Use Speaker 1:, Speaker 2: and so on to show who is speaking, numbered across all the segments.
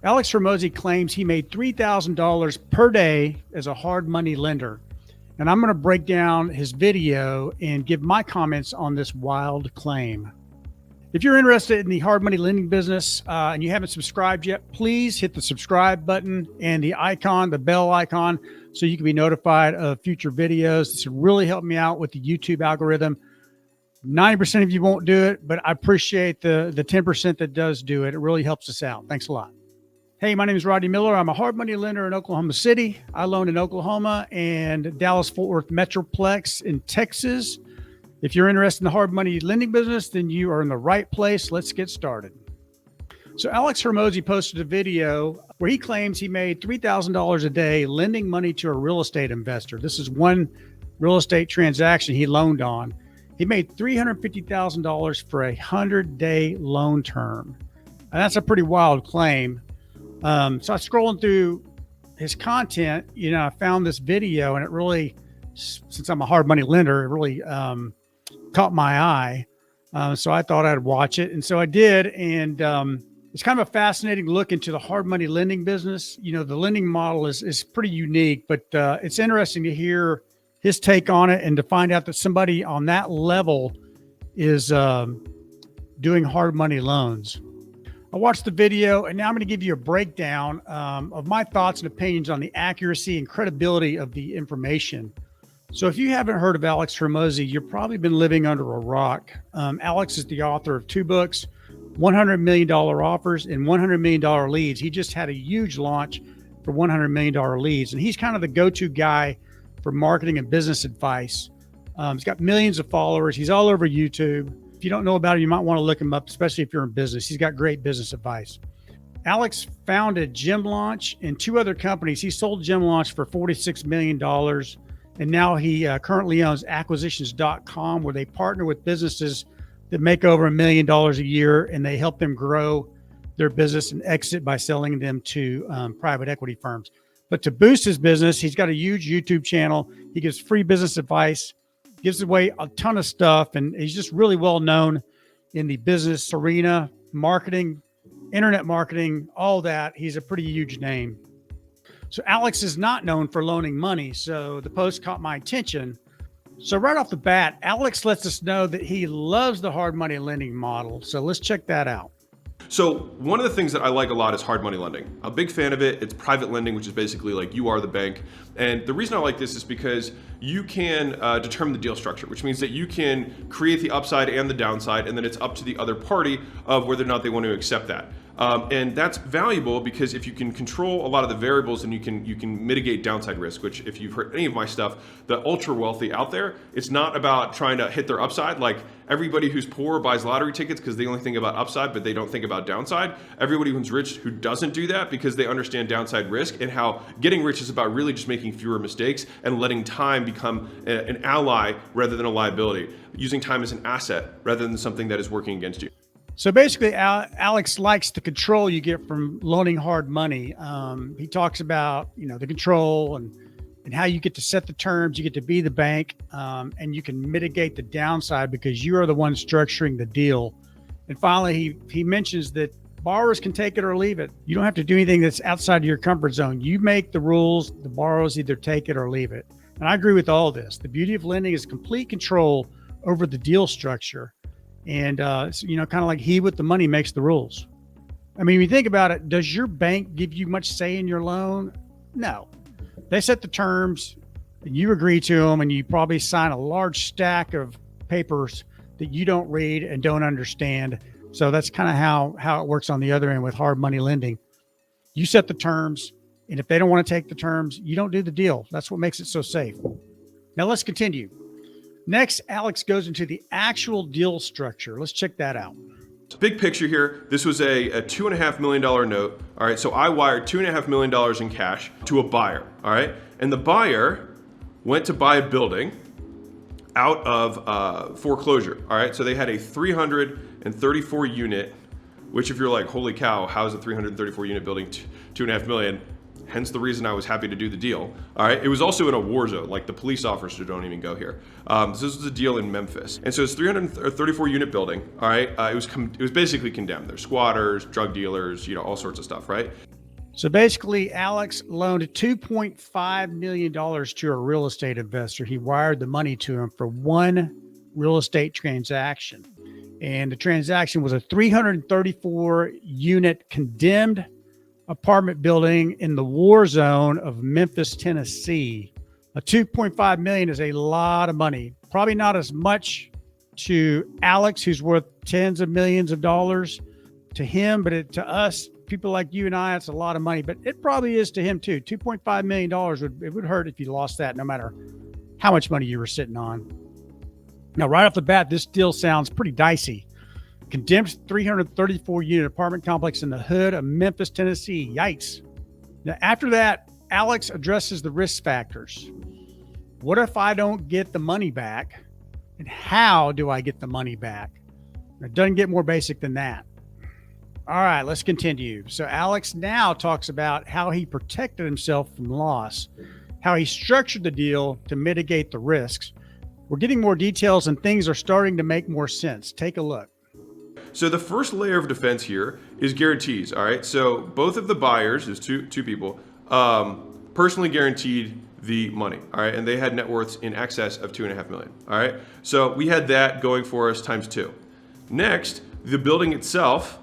Speaker 1: Alex Hormozi claims he made $3,000 per day as a hard money lender. And I'm going to break down his video and give my comments on this wild claim. If you're interested in the hard money lending business and you haven't subscribed yet, please hit the subscribe button and the icon, the bell icon, so you can be notified of future videos. This will really help me out with the YouTube algorithm. 90% of you won't do it, but I appreciate the 10% that does do it. It really helps us out. Thanks a lot. Hey, my name is Rodney Miller. I'm a hard money lender in Oklahoma City. I loan in Oklahoma and Dallas-Fort Worth Metroplex in Texas. If you're interested in the hard money lending business, then you are in the right place. Let's get started. So Alex Hormozi posted a video where he claims he made $3,000 a day lending money to a real estate investor. This is one real estate transaction he loaned on. He made $350,000 for a 100-day loan term. And that's a pretty wild claim. So I was scrolling through his content, I found this video, and it really, since I'm a hard money lender, it really caught my eye. So I thought I'd watch it. And so I did. And it's kind of a fascinating look into the hard money lending business. The lending model is pretty unique, but it's interesting to hear his take on it and to find out that somebody on that level is doing hard money loans. I watched the video, and now I'm going to give you a breakdown of my thoughts and opinions on the accuracy and credibility of the information. So if you haven't heard of Alex Hormozi, you've probably been living under a rock. Alex is the author of 2 books, $100 million offers and $100 million leads. He just had a huge launch for $100 million leads, and he's kind of the go-to guy for marketing and business advice. He's got millions of followers. He's all over YouTube. If you don't know about him, you might want to look him up, especially if you're in business. He's got great business advice. Alex founded Gym Launch and 2 other companies. He sold Gym Launch for $46 million. And now he currently owns acquisitions.com, where they partner with businesses that make over $1 million a year, and they help them grow their business and exit by selling them to private equity firms. But to boost his business, he's got a huge YouTube channel. He gives free business advice, gives away a ton of stuff, and he's just really well known in the business arena, marketing, internet marketing, all that. He's a pretty huge name. So Alex is not known for loaning money, so the post caught my attention. So right off the bat, Alex lets us know that he loves the hard money lending model. So let's check that out.
Speaker 2: So one of the things that I like a lot is hard money lending. I'm a big fan of it. It's private lending, which is basically like you are the bank. And the reason I like this is because you can determine the deal structure, which means that you can create the upside and the downside, and then it's up to the other party of whether or not they want to accept that. And that's valuable because if you can control a lot of the variables, and you can mitigate downside risk, which if you've heard any of my stuff, the ultra wealthy out there, it's not about trying to hit their upside. Like everybody who's poor buys lottery tickets because they only think about upside, but they don't think about downside. Everybody who's rich who doesn't do that because they understand downside risk and how getting rich is about really just making fewer mistakes and letting time become an ally rather than a liability, using time as an asset rather than something that is working against you.
Speaker 1: So basically, Alex likes the control you get from loaning hard money. He talks about, the control and how you get to set the terms, you get to be the bank, and you can mitigate the downside because you are the one structuring the deal. And finally, he mentions that borrowers can take it or leave it. You don't have to do anything that's outside of your comfort zone. You make the rules, the borrowers either take it or leave it. And I agree with all this. The beauty of lending is complete control over the deal structure. And, kind of like he with the money makes the rules. I mean, when you think about it, does your bank give you much say in your loan? No. They set the terms and you agree to them, and you probably sign a large stack of papers that you don't read and don't understand. So that's kind of how it works on the other end with hard money lending. You set the terms, and if they don't want to take the terms, you don't do the deal. That's what makes it so safe. Now let's continue. Next, Alex goes into the actual deal structure. Let's check that out.
Speaker 2: Big picture here, this was a $2.5 million note. All right, so I wired $2.5 million in cash to a buyer. All right, and the buyer went to buy a building out of foreclosure. All right, so they had a 334 unit, which if you're like, holy cow, how is a 334 unit building $2.5 million? Hence the reason I was happy to do the deal. All right, it was also in a war zone, like the police officers don't even go here. So this was a deal in Memphis, and so it's 334 unit building. All right, it was basically condemned. There's squatters, drug dealers, all sorts of stuff, right?
Speaker 1: So basically, Alex loaned $2.5 million to a real estate investor. He wired the money to him for one real estate transaction. And the transaction was a 334 unit condemned apartment building in the war zone of Memphis, Tennessee. A 2.5 million is a lot of money. Probably not as much to Alex, who's worth tens of millions of dollars to him, but to us, people like you and I, it's a lot of money, but it probably is to him too. $2.5 million would hurt if you lost that, no matter how much money you were sitting on. Now, right off the bat, this deal sounds pretty dicey. Condemned 334 unit apartment complex in the hood of Memphis, Tennessee. Yikes. Now, after that, Alex addresses the risk factors. What if I don't get the money back? And how do I get the money back? It doesn't get more basic than that. All right, let's continue. So Alex now talks about how he protected himself from loss, how he structured the deal to mitigate the risks. We're getting more details and things are starting to make more sense. Take a look.
Speaker 2: So the first layer of defense here is guarantees. All right. So both of the buyers, there's two people, personally guaranteed the money. All right. And they had net worths in excess of $2.5 million. All right. So we had that going for us times two. Next, the building itself,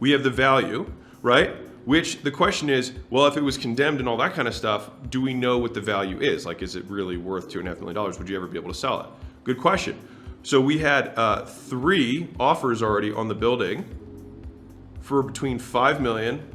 Speaker 2: we have the value, right? Which the question is, well, if it was condemned and all that kind of stuff, do we know what the value is? Like, is it really worth $2.5 million? Would you ever be able to sell it? Good question. So we had 3 offers already on the building for between 5 million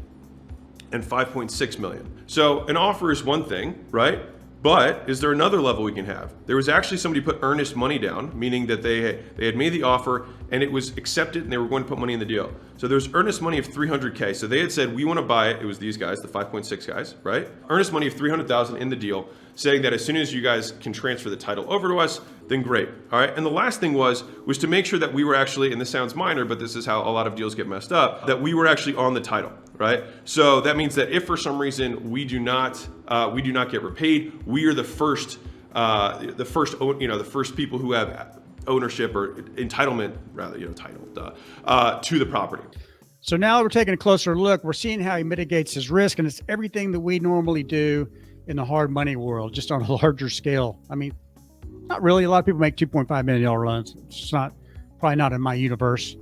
Speaker 2: and 5.6 million. So an offer is one thing, right? But is there another level we can have? There was actually somebody put earnest money down, meaning that they had made the offer and it was accepted and they were going to put money in the deal. So there's earnest money of 300K. So they had said, we want to buy it. It was these guys, the 5.6 guys, right? Earnest money of 300,000 in the deal, saying that as soon as you guys can transfer the title over to us, then great. All right. And the last thing was to make sure that we were actually, and this sounds minor, but this is how a lot of deals get messed up, that we were actually on the title, right? So that means that if for some reason we do not get repaid, we are the first people who have ownership or entitlement, rather, to the property.
Speaker 1: So now we're taking a closer look. We're seeing how he mitigates his risk, and it's everything that we normally do in the hard money world, just on a larger scale. I mean, not really. A lot of people make $2.5 million loans. It's probably not in my universe.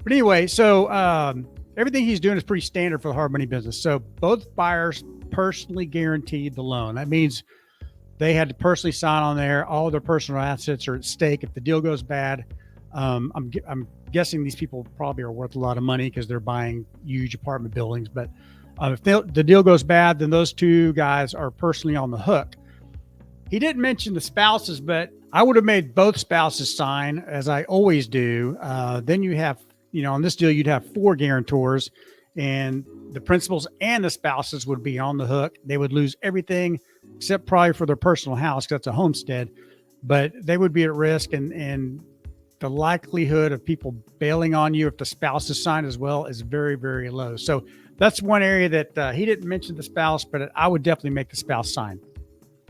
Speaker 1: But anyway, so everything he's doing is pretty standard for the hard money business. So both buyers personally guaranteed the loan. That means they had to personally sign on there. All their personal assets are at stake. If the deal goes bad, I'm guessing these people probably are worth a lot of money because they're buying huge apartment buildings. But if the deal goes bad, then those two guys are personally on the hook. He didn't mention the spouses, but I would have made both spouses sign, as I always do. Then you have, on this deal, you'd have 4 guarantors, and the principals and the spouses would be on the hook. They would lose everything except probably for their personal house, because that's a homestead, but they would be at risk. And the likelihood of people bailing on you if the spouse is signed as well is very, very low. So that's one area that he didn't mention the spouse, but I would definitely make the spouse sign.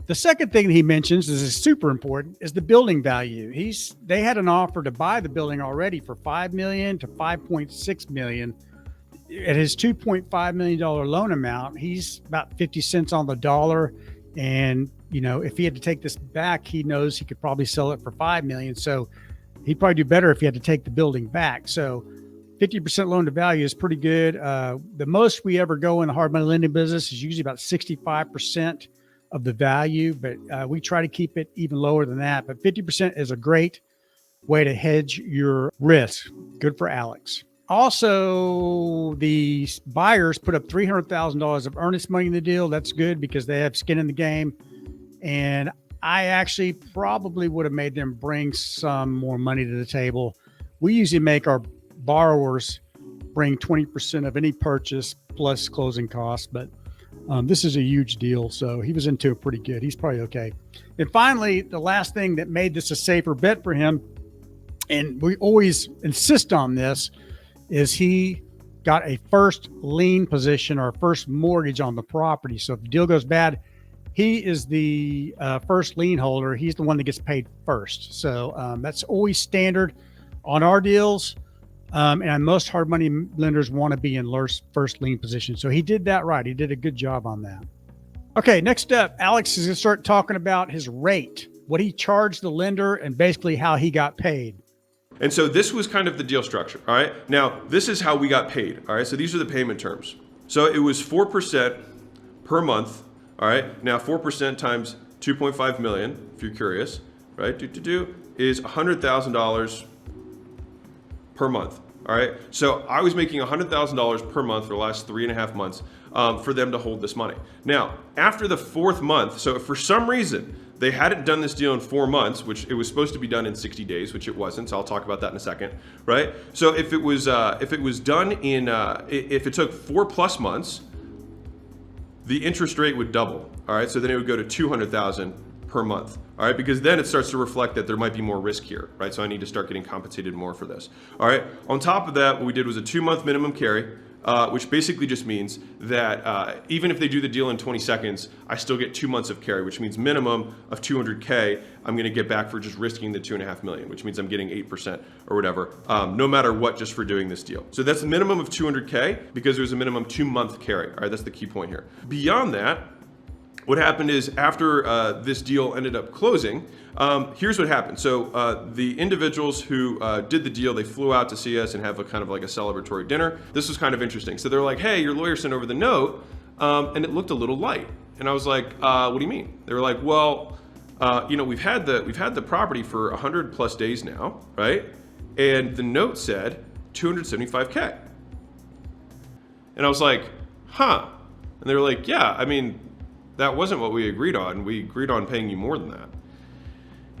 Speaker 1: The second thing that he mentions, this is super important, is the building value. They had an offer to buy the building already for $5 million to $5.6 million. At his $2.5 million loan amount, he's about 50 cents on the dollar. And, if he had to take this back, he knows he could probably sell it for $5 million. So he'd probably do better if he had to take the building back. So 50% loan to value is pretty good. The most we ever go in the hard money lending business is usually about 65% of the value, but we try to keep it even lower than that. But 50% is a great way to hedge your risk. Good for Alex. Also, the buyers put up $300,000 of earnest money in the deal. That's good because they have skin in the game. And I actually probably would have made them bring some more money to the table. We usually make our borrowers bring 20% of any purchase plus closing costs, but this is a huge deal. So he was into it pretty good. He's probably okay. And finally, the last thing that made this a safer bet for him, and we always insist on this, is he got a first lien position or a first mortgage on the property. So if the deal goes bad, he is the first lien holder. He's the one that gets paid first. So that's always standard on our deals. And most hard money lenders want to be in first lien position. So he did that right. He did a good job on that. Okay, next up, Alex is going to start talking about his rate, what he charged the lender, and basically how he got paid.
Speaker 2: And so this was kind of the deal structure. All right. Now, this is how we got paid. All right. So these are the payment terms. So it was 4% per month. All right. Now, 4% times 2.5 million, if you're curious, right, is $100,000 per month. All right. So I was making $100,000 per month for the last 3.5 months for them to hold this money. Now, after the 4th month, so if for some reason they hadn't done this deal in 4 months, which it was supposed to be done in 60 days, which it wasn't. So I'll talk about that in a second, right? So if it was done in, if it took 4+ months, the interest rate would double. All right. So then it would go to 200,000 per month. All right. Because then it starts to reflect that there might be more risk here, right? So I need to start getting compensated more for this. All right. On top of that, what we did was a 2-month minimum carry, which basically just means that even if they do the deal in 20 seconds, I still get 2 months of carry, which means minimum of 200K I'm going to get back for just risking the 2.5 million, which means I'm getting 8% or whatever, no matter what, just for doing this deal. So that's a minimum of 200K because there's a minimum 2-month carry. All right, that's the key point here. Beyond that, what happened is after this deal ended up closing, here's what happened. So the individuals who did the deal, they flew out to see us and have a kind of like a celebratory dinner. This was kind of interesting. So they're like, hey, your lawyer sent over the note and it looked a little light. And I was like, what do you mean? They were like, well, we've had the property for 100+ days now, right? And the note said 275K. And I was like, huh. And they were like, yeah, I mean, that wasn't what we agreed on. We agreed on paying you more than that.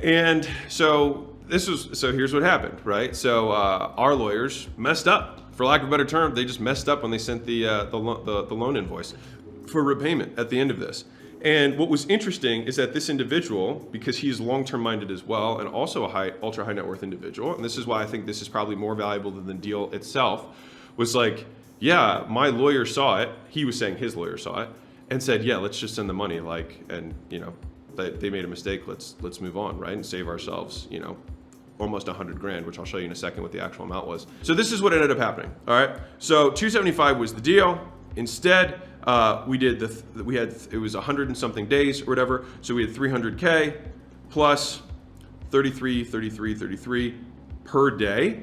Speaker 2: And so here's what happened, right? So our lawyers messed up, for lack of a better term. They just messed up when they sent the loan invoice for repayment at the end of this. And what was interesting is that this individual, because he's long-term minded as well, and also a ultra high net worth individual, and this is why I think this is probably more valuable than the deal itself, was like, yeah, my lawyer saw it. He was saying his lawyer saw it and said, yeah, let's just send the money, and they made a mistake. Let's move on, right, and save ourselves, almost $100,000, which I'll show you in a second what the actual amount was. So this is what ended up happening. All right. So 275 was the deal. Instead, it was 100 and something days or whatever. So we had 300K plus 33 per day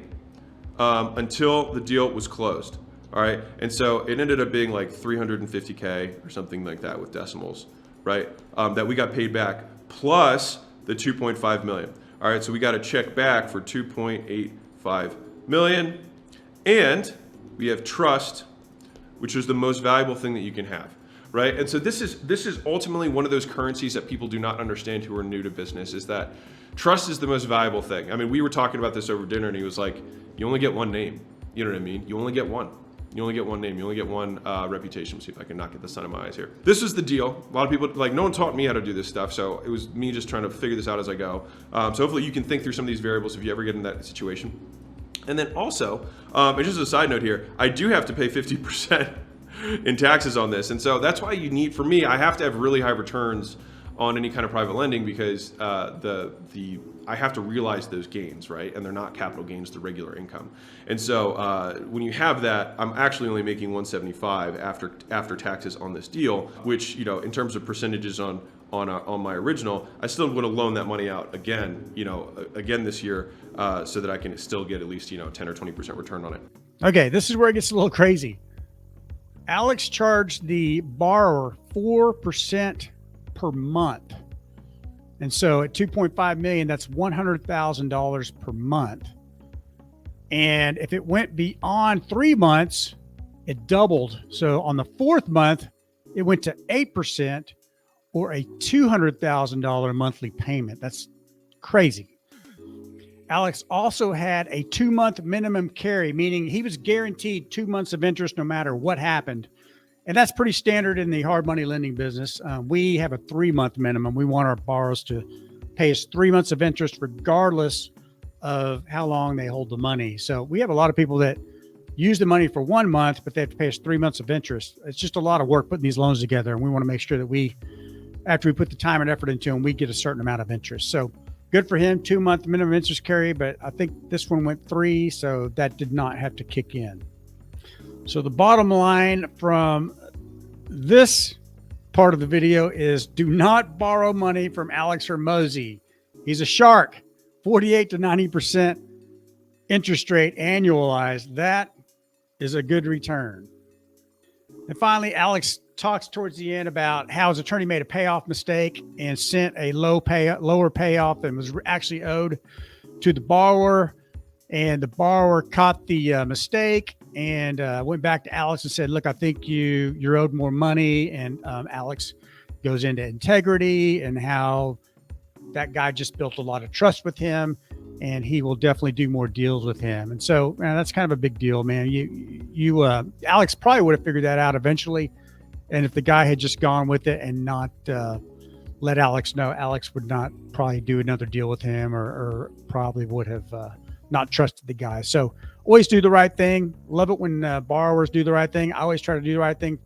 Speaker 2: until the deal was closed. All right. And so it ended up being like 350K or something like that with decimals, right? That we got paid back plus the 2.5 million. All right. So we got a check back for 2.85 million. And we have trust, which is the most valuable thing that you can have, right? And so this is ultimately one of those currencies that people do not understand who are new to business, is that trust is the most valuable thing. I mean, we were talking about this over dinner and he was like, you only get one name. You know what I mean? You only get one. You only get one name. You only get one reputation. Let's see if I can not get the sun in my eyes here. This is the deal. A lot of people, no one taught me how to do this stuff. So it was me just trying to figure this out as I go. So hopefully you can think through some of these variables if you ever get in that situation. And then also, and just as a side note here, I do have to pay 50% in taxes on this. And so that's why for me, I have to have really high returns on any kind of private lending because I have to realize those gains, right? And they're not capital gains, they're regular income. And so when you have that, I'm actually only making 175 after taxes on this deal, which, in terms of percentages on my original, I still would have loaned that money out again this year so that I can still get at least, 10 or 20% return on it.
Speaker 1: Okay, this is where it gets a little crazy. Alex charged the borrower 4% per month. And so at 2.5 million, that's $100,000 per month. And if it went beyond 3 months, it doubled. So on the 4th month, it went to 8% or a $200,000 monthly payment. That's crazy. Alex also had a 2-month minimum carry, meaning he was guaranteed 2 months of interest no matter what happened. And that's pretty standard in the hard money lending business. We have a 3-month minimum. We want our borrowers to pay us 3 months of interest regardless of how long they hold the money. So we have a lot of people that use the money for 1 month, but they have to pay us 3 months of interest. It's just a lot of work putting these loans together. And we want to make sure that after we put the time and effort into them, we get a certain amount of interest. So Good for him, 2-month minimum interest carry, but I think this one went 3, so that did not have to kick in. So the bottom line from this part of the video is do not borrow money from Alex Hormozi. He's a shark. 48 to 90% interest rate annualized. That is a good return. And finally, Alex talks towards the end about how his attorney made a payoff mistake and sent a lower payoff than was actually owed to the borrower. And the caught the mistake and went back to Alex and said, look, I think you're owed more money. And Alex goes into integrity and how that guy just built a lot of trust with him, and he will definitely do more deals with him. And so, man, that's kind of a big deal, man. Alex probably would have figured that out eventually. And if the guy had just gone with it and not let Alex know, Alex would not probably do another deal with him, or probably would have not trusted the guy. So always do the right thing. Love it when borrowers do the right thing. I always try to do the right thing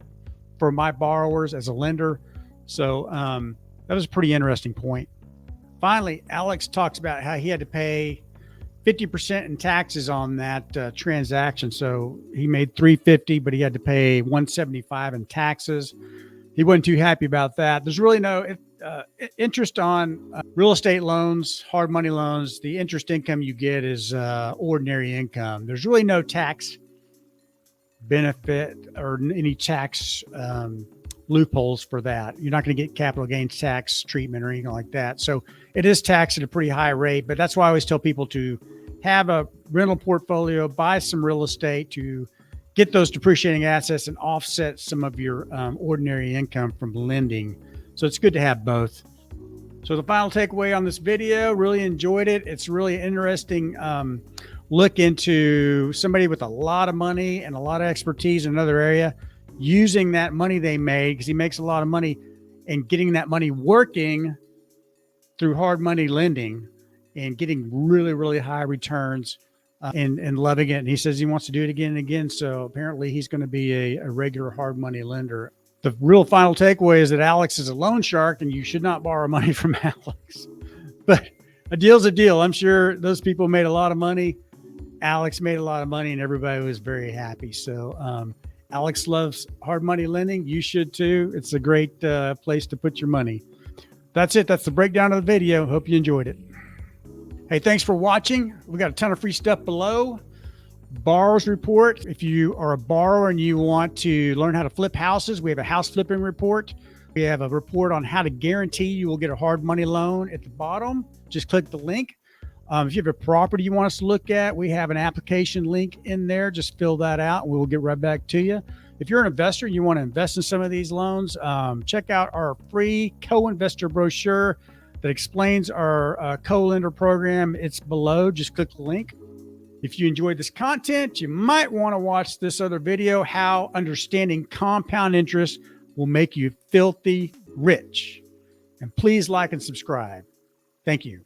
Speaker 1: for my borrowers as a lender. So that was a pretty interesting point. Finally, Alex talks about how he had to pay 50% in taxes on that transaction. So he made $350, but he had to pay $175 in taxes. He wasn't too happy about that. There's really no interest on real estate loans, hard money loans. The interest income you get is ordinary income. There's really no tax benefit or any tax loopholes for that. You're not going to get capital gains tax treatment or anything like that. So it is taxed at a pretty high rate, but that's why I always tell people to have a rental portfolio, buy some real estate to get those depreciating assets and offset some of your ordinary income from lending. So it's good to have both. So the final takeaway on this video, really enjoyed it. It's really interesting look into somebody with a lot of money and a lot of expertise in another area, using that money they made, because he makes a lot of money, and getting that money working through hard money lending and getting really, really high returns and loving it. And he says he wants to do it again and again. So apparently he's going to be a regular hard money lender. The real final takeaway is that Alex is a loan shark and you should not borrow money from Alex. But a deal's a deal. I'm sure those people made a lot of money. Alex made a lot of money and everybody was very happy. So Alex loves hard money lending. You should too. It's a great place to put your money. That's it. That's the breakdown of the video. Hope you enjoyed it. Hey, thanks for watching. We got a ton of free stuff below. Borrower's report. If you are a borrower and you want to learn how to flip houses, we have a house flipping report. We have a report on how to guarantee you will get a hard money loan at the bottom. Just click the link. If you have a property you want us to look at, we have an application link in there. Just fill that out and we will get right back to you. If you're an investor, you want to invest in some of these loans, check out our free co-investor brochure that explains our co-lender program. It's below. Just click the link. If you enjoyed this content, you might want to watch this other video, how understanding compound interest will make you filthy rich. And please like and subscribe. Thank you.